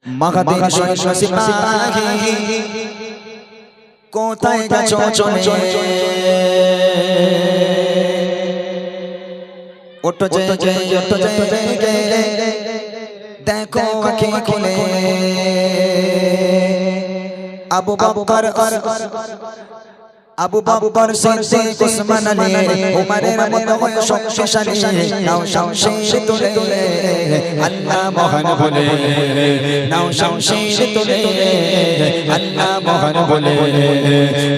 মাগাদের সৈন্য সিপাহী কোথায় গেছো চলে ওঠো জেগে ওঠো জেগে দেখো আঁখি খুলে আবু বকর সিদ্দিক উসমান আলী উমরের মতো হয়ে শক্তিশালী নাও শামশির তুলে আল্লাহ মহান বলে নাও শামশির তুলে আল্লাহ মহান বলে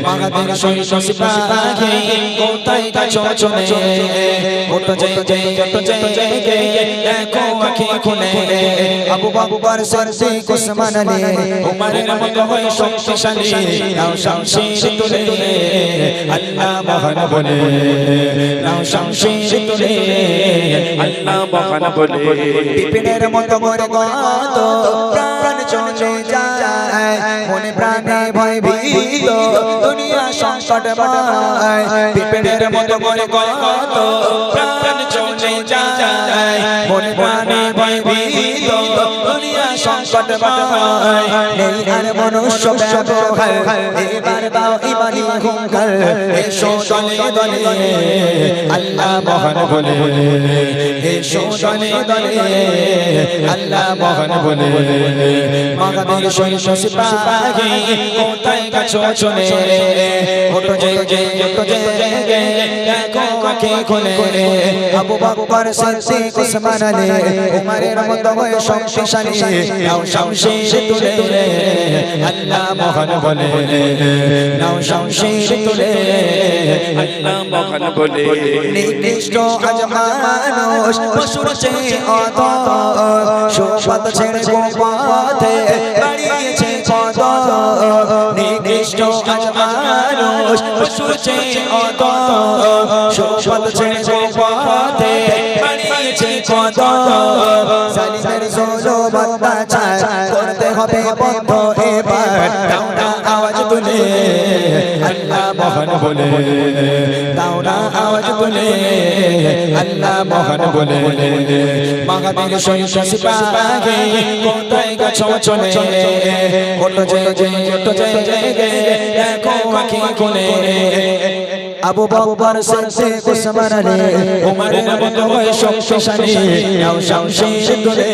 মাগাদের সৈন্য সিপাহী কোথায় গেছো চলে ওঠো জেগে ওঠো জেগে দেখো আঁখি খুলে আবু বকর সিদ্দিক উসমান আলী উমরের মতো হয়ে শক্তিশালী নাও শামশির তুলে আল্লাহ মহান বলে নাও শামশির তুলে আল্লাহ মহান বলে পিপিনের মতো করে গত প্রাণ চলে যায় মনে প্রাণে ভয় ভীত দুনিয়া সংকটময় পিপিনের মতো করে গত প্রাণ চলে যায় মনে প্রাণে ভয় ভীত দুনিয়া সংকটময় নেই আর মনুষ্য ব্যবহার এবার দাও ইমানি হুঙ্কার এসো দলে দলে আল্লাহ মহান বলে এসো দলে দলে আল্লাহ মহান বলে মাগাদের সৈন্য সিপাহী কোথায় গেছো চলে ওঠো জেগে ওঠো জেগে দেখো আঁখি খুলে আবু বকর সিদ্দিক উসমান আলী উমরের মতো হয়ে শক্তিশালী নাও শামশির তুলে আল্লাহ মহান বলে নাও শামশির তুলে আল্লাহ মহান বলে নিকৃষ্ট আজ মানুষ পশুর চেয়ে অধম সোপাত ছেড়ে পথে বাড়িয়েছে কদম নিকৃষ্ট আজ মানুষ পশুর চেয়ে অধম সোপাত ছেড়ে পথে বাড়িয়েছে কদম জালিমের জুলুম অত্যাচার করতে হবে বন্ধ এবার দাও না আওয়াজ তুলে আল্লাহ মহান বলে দাও না আওয়াজ তুলে আল্লাহ মহান বলে মাগাদের সৈন্য সিপাহী কোথায় গেছো চলে ওঠো জেগে ওঠো জেগে দেখো আঁখি খুলে আবু বকর সিদ্দিক উসমান আলী উমরের মতো হয়ে শক্তিশালী নাও শামশির তুলে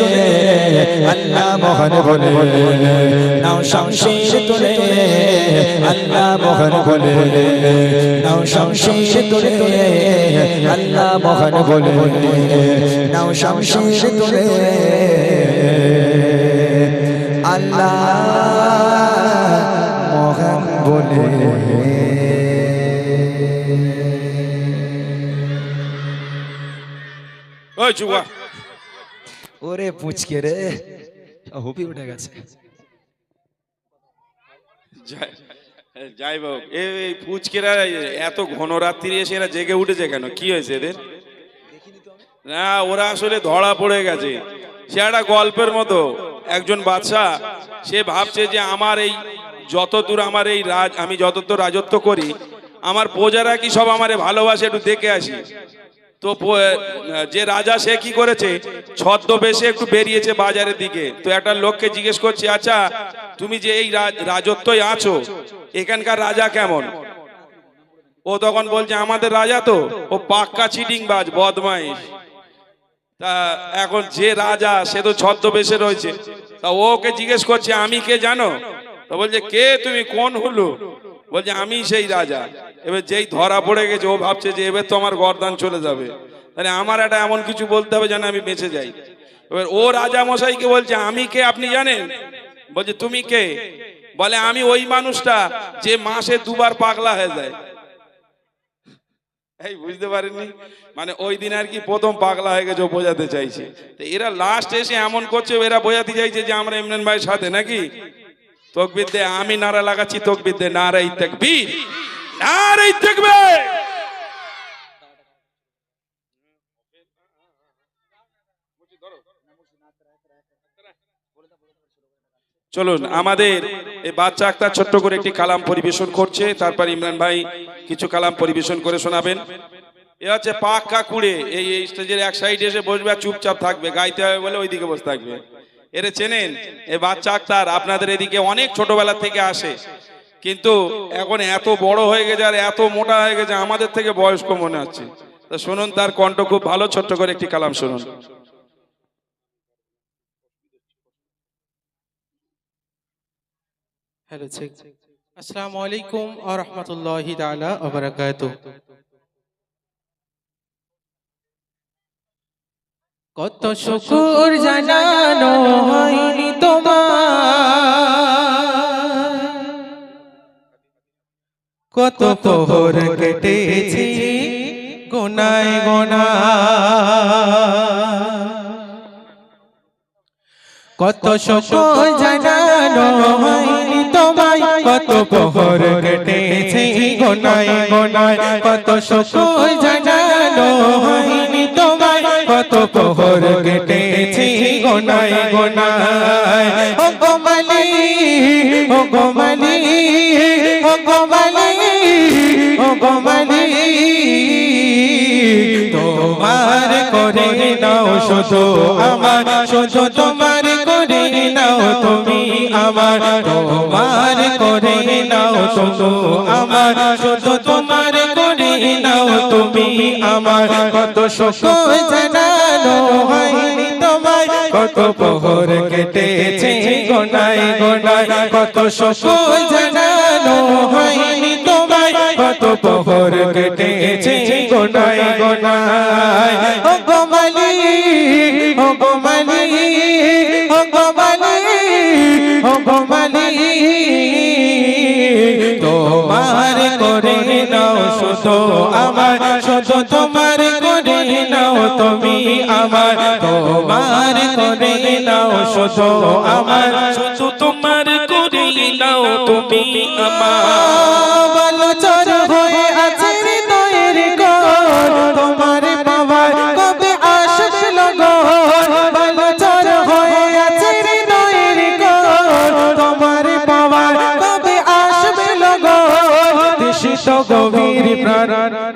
আল্লাহ মহান বলে নাও শামশির তুলে আল্লাহ মহান বলে নাও শামশির তুলে আল্লাহ মহান বলে নাও শামশির তুলে আল্লাহ মহান বলে ওই চুয়া ওরে পুচকে রে হুপি উঠে গেছে যাই হোক এই পুচকেরা এত ঘন রাত্রি এসে এরা জেগে উঠেছে কেন কি হয়েছে এদের না ওরা আসলে ধরা পড়ে গেছে সে একটা গল্পের মতো একজন বাদশা সে ভাবছে যে আমার এই যতদূর আমার এই আমি যতদূর রাজত্ব করি আমার প্রজারা কি সব আমারে ভালোবাসে একটু দেখে আসি তো যে রাজা সে কি করেছে ছদ্মবেশে একটু বেরিয়েছে বাজারের দিকে তো একটা লোককে জিজ্ঞেস করছে আচ্ছা তুমি যে এই রাজত্বই আছো এখানকার রাজা কেমন ও তখন বলছে আমাদের রাজা তো ও পাক্কা চিটিংবাজ বদমাইশ তা এখন যে রাজা সে তো ছদ্মবেশে রয়েছে তা ওকে জিজ্ঞেস করছে আমি কে জানো তো বলছে কে তুমি কোন হলো বলছে আমি সেই রাজা এবার যেই ধরা পড়ে গেছে ও ভাবছে যে এবার তো আমার গর্দান চলে যাবে তাহলে আমার একটা এমন কিছু বলতে হবে যেন আমি বেঁচে যাই এবার ও রাজা মশাইকে বলছে আমি কে আপনি জানেন বলছে তুমি কে বলে আমি ওই মানুষটা যে মাসে দুবার পাগলা হয়ে যায় এই বুঝতে পারেননি মানে ওই দিন আর কি প্রথম পাগলা হয়ে গেছে ও বোঝাতে চাইছে তো এরা লাস্ট এসে এমন করছে এরা বোঝাতে চাইছে যে আমরা ইমরান ভাইয়ের সাথে নাকি তকবীর দে আমি নারা লাগাচ্ছি তকবীর দে নারাই তাকবীর নারাই তাকবীর চলুন আমাদের এই বাচ্চা আক্তার ছোট্ট করে একটি কালাম পরিবেশন করছে তারপর ইমরান ভাই কিছু কালাম পরিবেশন করে শোনাবেন এ হচ্ছে পাক্কা কুড়ে এই স্টেজের এক সাইডে এসে বসবে আর চুপচাপ থাকবে গাইতে হবে বলে ওইদিকে বসে থাকবে এরে চেনেন? এ বাচ্চা আক্তার আপনাদের এদিকে অনেক ছোটবেলা থেকে আসে, কিন্তু এখন এত বড় হয়ে গেছে আর এত মোটা হয়ে গেছে আমাদের থেকে বয়স্ক মনে হচ্ছে। তো শুনুন, তার কণ্ঠ খুব ভালো, ছোট্ট করে একটি কালাম শুনুন। Hello check. আসসালামু আলাইকুম ওয়া রাহমাতুল্লাহি তাআলা ওয়া বারাকাতুহু। কত শুকর জানানো হয়নি তোমার, কত প্রহর কেটেছি গোনায় গোনায়। কত শুকর জানানো হয়নি তোমায়, কত প্রহর কেটেছি গোনায় গোনায়। কত শুকর জানানো হয়নি তোমায়, কত প্রহর কেটেছি গোনায় গোনায়। ও গোমালি, ও গোমালি, ও গোমালি, ও গোমালি, তোমার করে নাও শুধু আমার, শুধু তোমার করে নাও তুমি আমার। তোমার করে নাও শুধু আমার, শুধু তোমার করে নাও তুমি আমার। কত শুকর জানানো হয়নি তোমায়, কত প্রহর কেটেছে গোনায় গোনায়। কত শুকর জানানো হয়নি তোমায়, কত প্রহর কেটেছে গোনায় গোনায়। ও গোমালি, ও গোমালি, ও গোমালি, ও গোমালি, তোমার করে নাও শুধু আমার, শুধু তোমার করে নাও তুমি আমার। তোমার করে নাও শুধু আমার, শুধু তোমার করে নাও তুমি আমার। ভালো চর হয়ে আছে হৃদয়ের ঘর, তোমার পাওয়ার কবে আসবে লগন। ভালো চর হয়ে আছে হৃদয়ের ঘর, তোমার পাওয়ার কবে আসবে লগন। তৃষিত গভীর প্রাণ,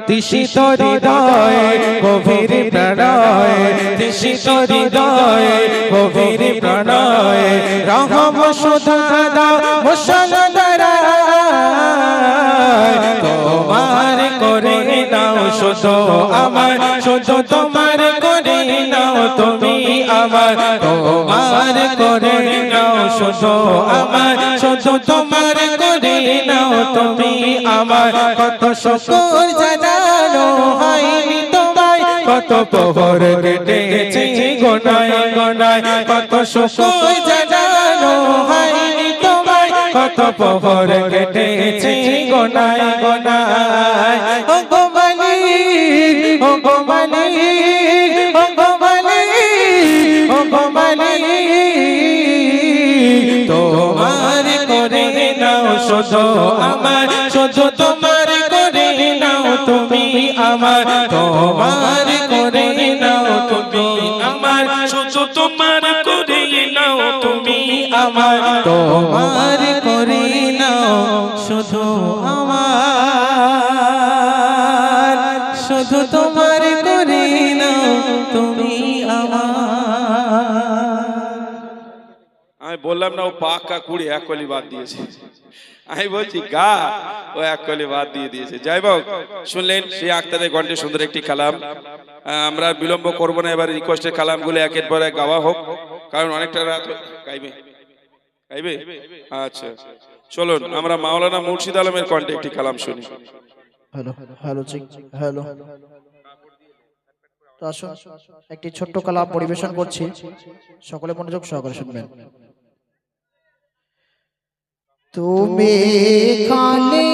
তৃষিত হৃদয় গভীর প্রণয়, তৃষিত হৃদয় গভীর প্রণয়। রহম সুধা দাও মুসলধারায়, তোমার করে নাও শুধু আমার, শুধু তোমার করে নাও তুমি আমার। তোমার করে নাও শুধু আমার, শুধু তোমার করে নাও তুমি আমার। কত শুকর জানানো হয়নি তোমায়, কত প্রহর কেটেছে গোনায় গোনায়। কত শুকর জানানো হয়নি তোমায়, কত প্রহর কেটেছে গোনায় গোনায়। ও গোমালি, ও গোমালি, ও গোমালি, ও গোমালি, তোমার করে নাও শুধু আমার, শুধু তোমার করে নাও তুমি আমার। তোমার করে নাও তুমি আমার, শুধু তোমার করে নাও তুমি আমার। তোমার করে নাও শুধু আমার, শুধু তোমার করে নাও তুমি আমার। আমি বললাম না ও পাক্কা কুড়ি এক কলি বাদ দিয়েছে, আমি বলছি গা, ও এক কলি বাদ দিয়ে দিয়েছে। যাই হোক, শুনলেন সেই আক্তারের কণ্ঠে সুন্দর একটি কালাম। আমরা বিলম্ব করবো না, এবার রিকোয়েস্টের কালামগুলো একের পর এক গাওয়া হোক, কারণ অনেকটা রাত গাইবে গাইবে। আচ্ছা চলুন আমরা মাওলানা মুর্শিদ আলমের কণ্ঠে একটি কালাম শুনি। Hello hello check, hello. তো আসুন একটি ছোট্ট কালাম পরিবেশন করছি, সকলে মনোযোগ সহকারে শুনবেন। তুমি খালি,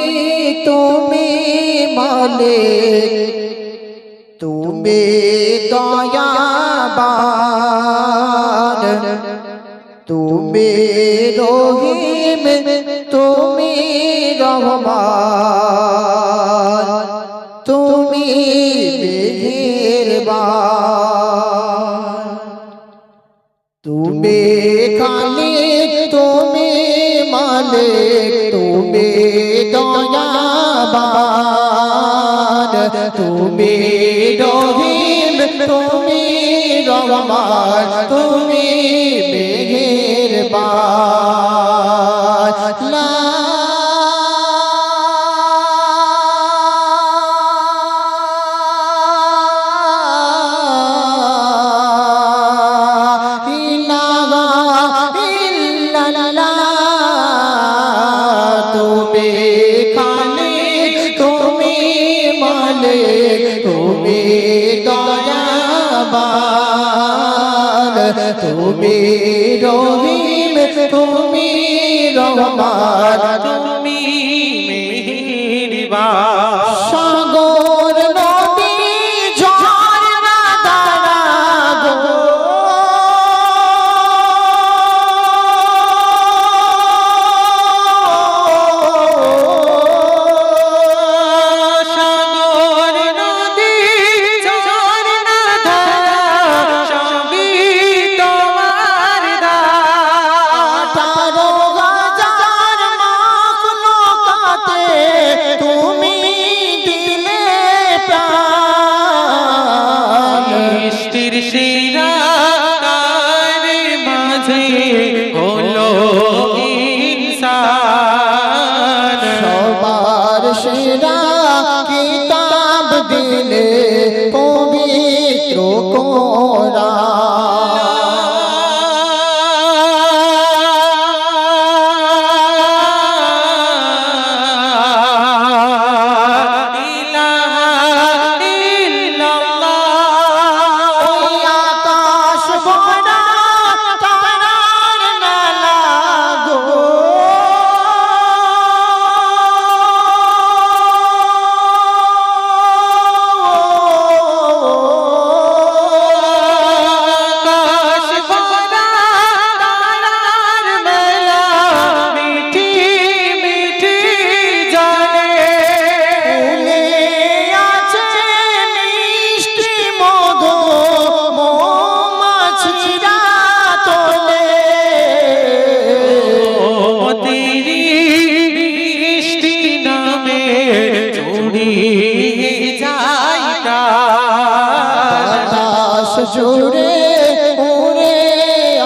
তুমি মালিক, তুমি দয়াবান, তুমি রহিম, তুমি রহমান, তুমি মেহেরবান। তুমি খালিক, তুমি মালিক, তুমি দয়াবান, তুমি রহিম, তুমি রহমান তুমি মেহেরবান লা তুমি রহিম তুমি রহমান তুমি মেহেরবান সাগর নদী ঝরনা ধারা গো সাগর নদী ঝরনা ধারা সবই তোমার দান 18,000 মাখলুকাতে তুমি দিলে প্রাণ সৃষ্টির সেরা তার মাঝে হলো ইনসান সবার সেরা কিতাব দিলে পবিত্র কোরআন ইলাহা ইল্লাল্লাহ আকাশ ভরা তারার মেলা গো আকাশ ভরা তারার মেলা মিঠি মিঠি জানে ফুলে আছে মিষ্টি মধু মৌমাছিরা তোলে তেরি বৃষ্টি নামে ছড়িয়ে যায় বাতাস জুড়ে উড়ে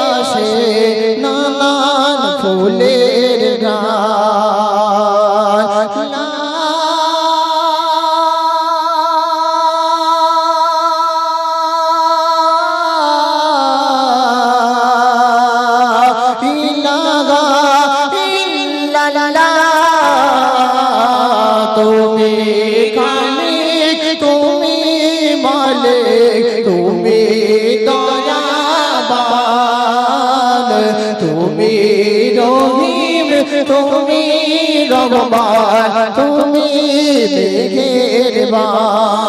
আসে নানান ফুলের গান তুমি খালিক তুমি মালিক তুমি দয়াবান তুমি রহিম তুমি রহমান তুমি মেহেরবান